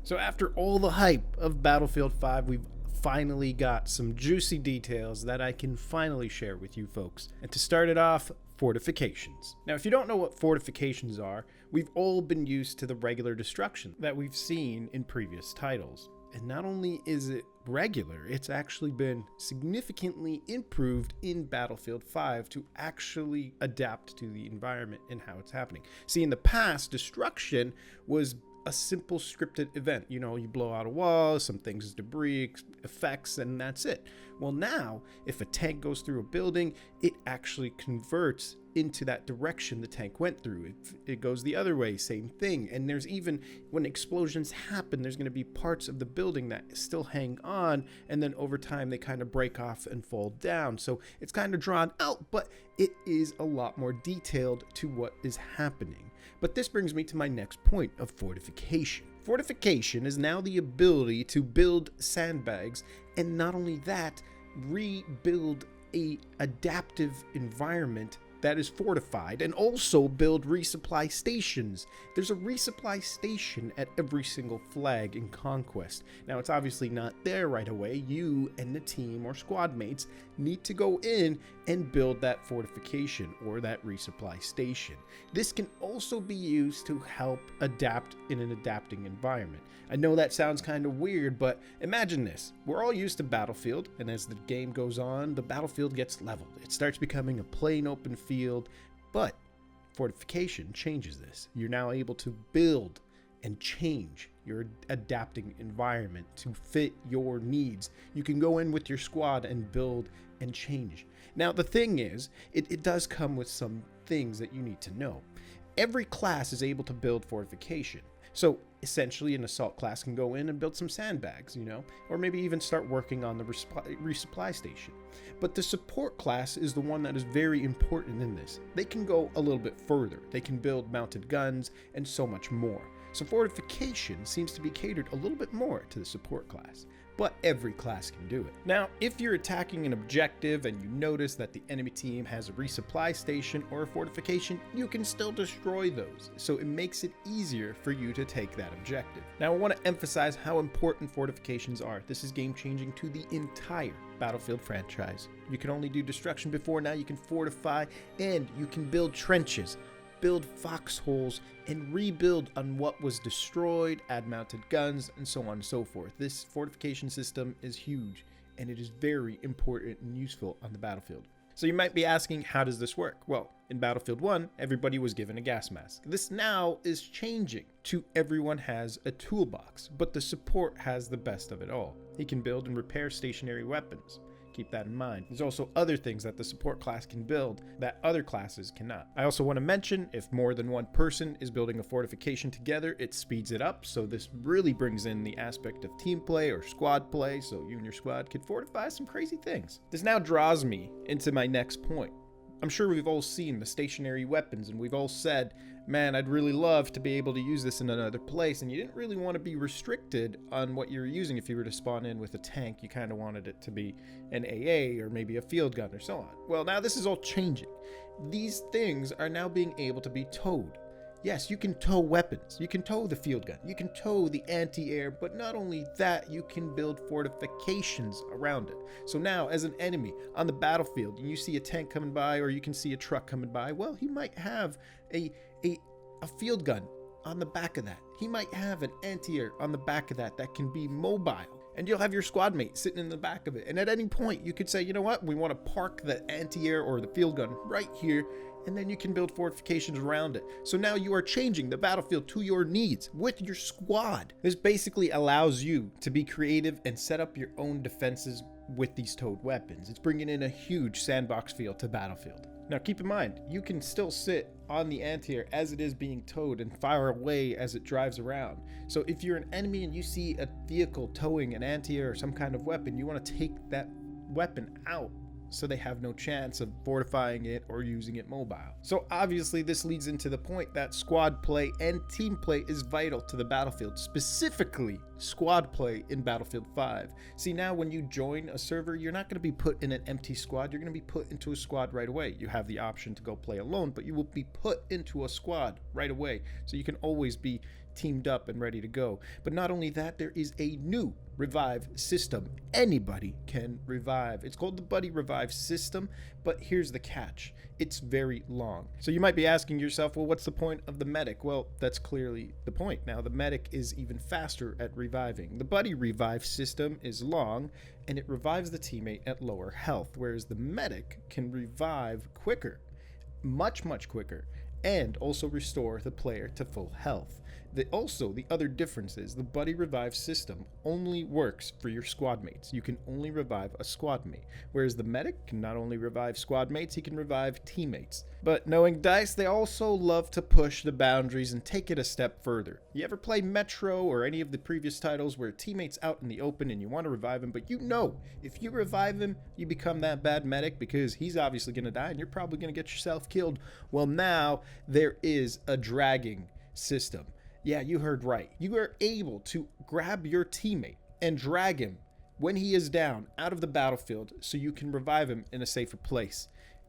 So after all the hype of Battlefield 5, we've finally got some juicy details that I can finally share with you folks. And to start it off, fortifications. Now, if you don't know what fortifications are, we've all been used to the regular destruction that we've seen in previous titles. And not only is it regular, it's actually been significantly improved in Battlefield 5 to actually adapt to the environment and how it's happening. See, in the past, destruction was a simple scripted event. You know, you blow out a wall, some things, debris, effects, and that's it. Well, now, if a tank goes through a building, it actually converts into that direction the tank went through. If it goes the other way, same thing. And there's even, when explosions happen, there's going to be parts of the building that still hang on, and then over time they kind of break off and fall down. So it's kind of drawn out, but it is a lot more detailed to what is happening. But this brings me to my next point of fortification. Fortification is now the ability to build sandbags, and not only that, rebuild a adaptive environment that is fortified, and also build resupply stations. There's a resupply station at every single flag in Conquest. Now, it's obviously not there right away. You and the team or squad mates need to go in and build that fortification or that resupply station. This can also be used to help adapt in an adapting environment. I know that sounds kind of weird, but imagine this. We're all used to Battlefield, and as the game goes on, the battlefield gets leveled. It starts becoming a plain open field, but Fortification changes this. You're now able to build and change your adapting environment to fit your needs. You can go in with your squad and build and change. Now, the thing is, it does come with some things that you need to know. Every class is able to build fortification. So essentially an assault class can go in and build some sandbags, you know, or maybe even start working on the resupply station. But the support class is the one that is very important in this. They can go a little bit further. They can build mounted guns and so much more. So fortification seems to be catered a little bit more to the support class, but every class can do it. Now, if you're attacking an objective and you notice that the enemy team has a resupply station or a fortification, you can still destroy those. So it makes it easier for you to take that objective. Now, I want to emphasize how important fortifications are. This is game changing to the entire Battlefield franchise. You can only do destruction before, now you can fortify, and you can build trenches, build foxholes, and rebuild on what was destroyed, add mounted guns, and so on and so forth. This fortification system is huge, and it is very important and useful on the battlefield. So you might be asking, how does this work? Well, in Battlefield 1, everybody was given a gas mask. This now is changing to everyone has a toolbox, but the support has the best of it all. He can build and repair stationary weapons. Keep that in mind. There's also other things that the support class can build that other classes cannot. I also want to mention, if more than one person is building a fortification together, it speeds it up. So this really brings in the aspect of team play or squad play, so you and your squad could fortify some crazy things. This now draws me into my next point. I'm sure we've all seen the stationary weapons, and we've all said, man, I'd really love to be able to use this in another place, and you didn't really want to be restricted on what you're using. If you were to spawn in with a tank, you kind of wanted it to be an AA or maybe a field gun or so on. Well, now this is all changing. These things are now being able to be towed. Yes, you can tow weapons. You can tow the field gun. You can tow the anti-air, but not only that, you can build fortifications around it. So now, as an enemy on the battlefield, and you see a tank coming by, or you can see a truck coming by, well, he might have a field gun on the back of that. He might have an anti-air on the back of that can be mobile. And you'll have your squad mate sitting in the back of it. And at any point, you could say, you know what? We want to park the anti-air or the field gun right here, and then you can build fortifications around it. So now you are changing the battlefield to your needs with your squad. This basically allows you to be creative and set up your own defenses with these towed weapons. It's bringing in a huge sandbox feel to Battlefield. Now keep in mind, you can still sit on the anti-air as it is being towed and fire away as it drives around. So if you're an enemy and you see a vehicle towing an anti-air or some kind of weapon, you want to take that weapon out so they have no chance of fortifying it or using it mobile. So obviously this leads into the point that squad play and team play is vital to the battlefield, specifically squad play in Battlefield 5. See, now when you join a server, you're not going to be put in an empty squad. You're going to be put into a squad right away. You have the option to go play alone, but you will be put into a squad right away. So you can always be teamed up and ready to go. But not only that, there is a new revive system. Anybody can revive. It's called the Buddy Revive system, but here's the catch. It's very long. So you might be asking yourself, well, what's the point of the medic? Well, that's clearly the point. Now, the medic is even faster at reviving. The Buddy Revive system is long, and it revives the teammate at lower health, whereas the medic can revive quicker, much quicker, and also restore the player to full health. The other difference is the Buddy Revive system only works for your squad mates. You can only revive a squad mate, whereas the medic can not only revive squad mates, he can revive teammates. But knowing DICE, they also love to push the boundaries and take it a step further. You ever play Metro or any of the previous titles where a teammate's out in the open and you want to revive him, but you know if you revive him, you become that bad medic because he's obviously going to die and you're probably going to get yourself killed? Well, now there is a dragging system. Yeah, you heard right. You are able to grab your teammate and drag him when he is down out of the battlefield so you can revive him in a safer place.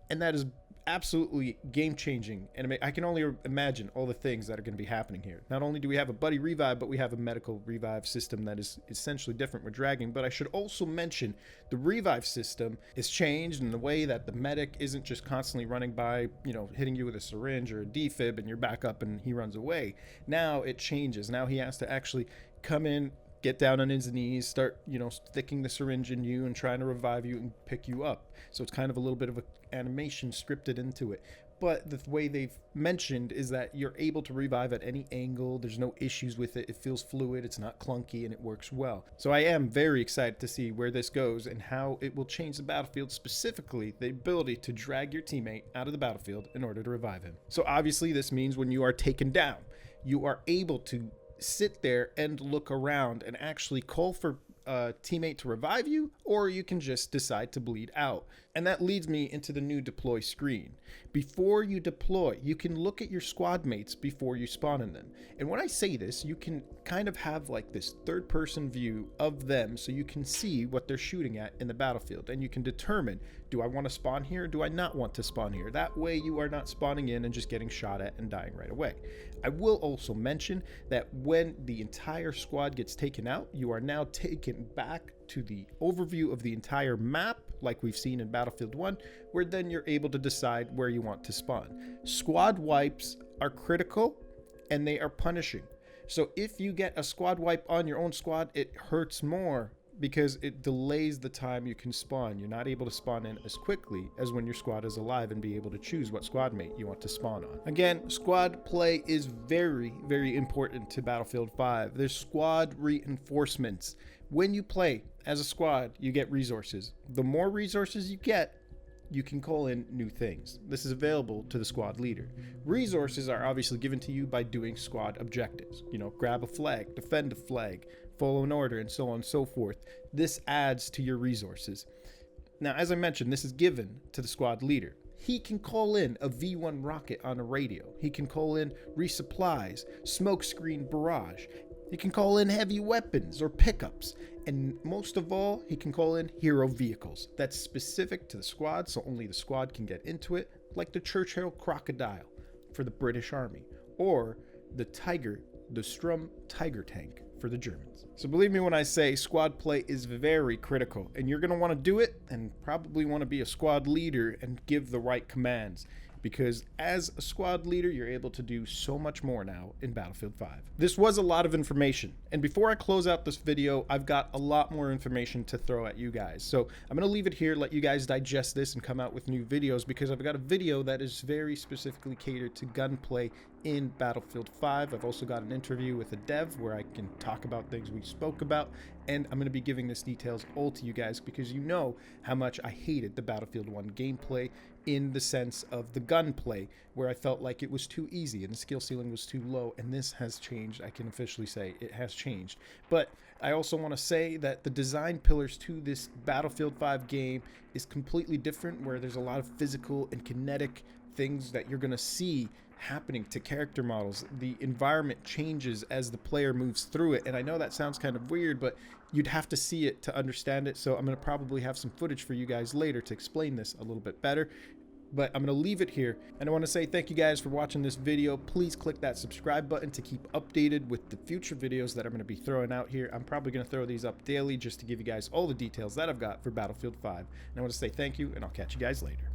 And that is absolutely game-changing, and I can only imagine all the things that are going to be happening here. Not only do we have a Buddy Revive, but we have a medical revive system that is essentially different with dragging. But I should also mention the revive system is changed in the way that the medic isn't just constantly running by, hitting you with a syringe or a defib and you're back up and he runs away. Now it changes. Now he has to actually come in, get down on his knees, start, sticking the syringe in you and trying to revive you and pick you up. So it's kind of a little bit of an animation scripted into it. But the way they've mentioned is that you're able to revive at any angle. There's no issues with it. It feels fluid. It's not clunky, and it works well. So I am very excited to see where this goes and how it will change the battlefield, specifically the ability to drag your teammate out of the battlefield in order to revive him. So obviously this means when you are taken down, you are able to sit there and look around and actually call for a teammate to revive you, or you can just decide to bleed out. And that leads me into the new deploy screen. Before you deploy, you can look at your squad mates before you spawn in them. And when I say this, you can kind of have like this third person view of them so you can see what they're shooting at in the battlefield, and you can determine, do I want to spawn here? Do I not want to spawn here? That way you are not spawning in and just getting shot at and dying right away. I will also mention that when the entire squad gets taken out, you are now taken back to the overview of the entire map, like we've seen in Battlefield 1, where then you're able to decide where you want to spawn. Squad wipes are critical and they are punishing. So if you get a squad wipe on your own squad, it hurts more because it delays the time you can spawn. You're not able to spawn in as quickly as when your squad is alive and be able to choose what squad mate you want to spawn on. Again, squad play is very, very important to Battlefield 5. There's squad reinforcements. When you play as a squad, you get resources. The more resources you get, you can call in new things. This is available to the squad leader. Resources are obviously given to you by doing squad objectives. Grab a flag, defend a flag, follow an order, and so on and so forth. This adds to your resources. Now, as I mentioned, this is given to the squad leader. He can call in a V1 rocket on a radio. He can call in resupplies, smokescreen barrage. He can call in heavy weapons or pickups. And most of all, he can call in hero vehicles. That's specific to the squad, so only the squad can get into it, like the Churchill Crocodile for the British Army, or the Strum Tiger tank for the Germans. So believe me when I say squad play is very critical, and you're going to want to do it and probably want to be a squad leader and give the right commands, because as a squad leader, you're able to do so much more now in Battlefield 5. This was a lot of information, and before I close out this video, I've got a lot more information to throw at you guys. So I'm going to leave it here, let you guys digest this and come out with new videos, because I've got a video that is very specifically catered to gunplay in Battlefield 5. I've also got an interview with a dev where I can talk about things we spoke about, and I'm going to be giving this details all to you guys because you know how much I hated the Battlefield 1 gameplay in the sense of the gunplay, where I felt like it was too easy and the skill ceiling was too low, and this has changed. I can officially say it has changed. But I also want to say that the design pillars to this Battlefield 5 game is completely different, where there's a lot of physical and kinetic things that you're going to see happening to character models. The environment changes as the player moves through it, and I know that sounds kind of weird, but you'd have to see it to understand it, so I'm going to probably have some footage for you guys later to explain this a little bit better. But I'm going to leave it here, and I want to say thank you guys for watching this video. Please click that subscribe button to keep updated with the future videos that I'm going to be throwing out here. I'm probably going to throw these up daily just to give you guys all the details that I've got for Battlefield 5. And I want to say thank you, and I'll catch you guys later.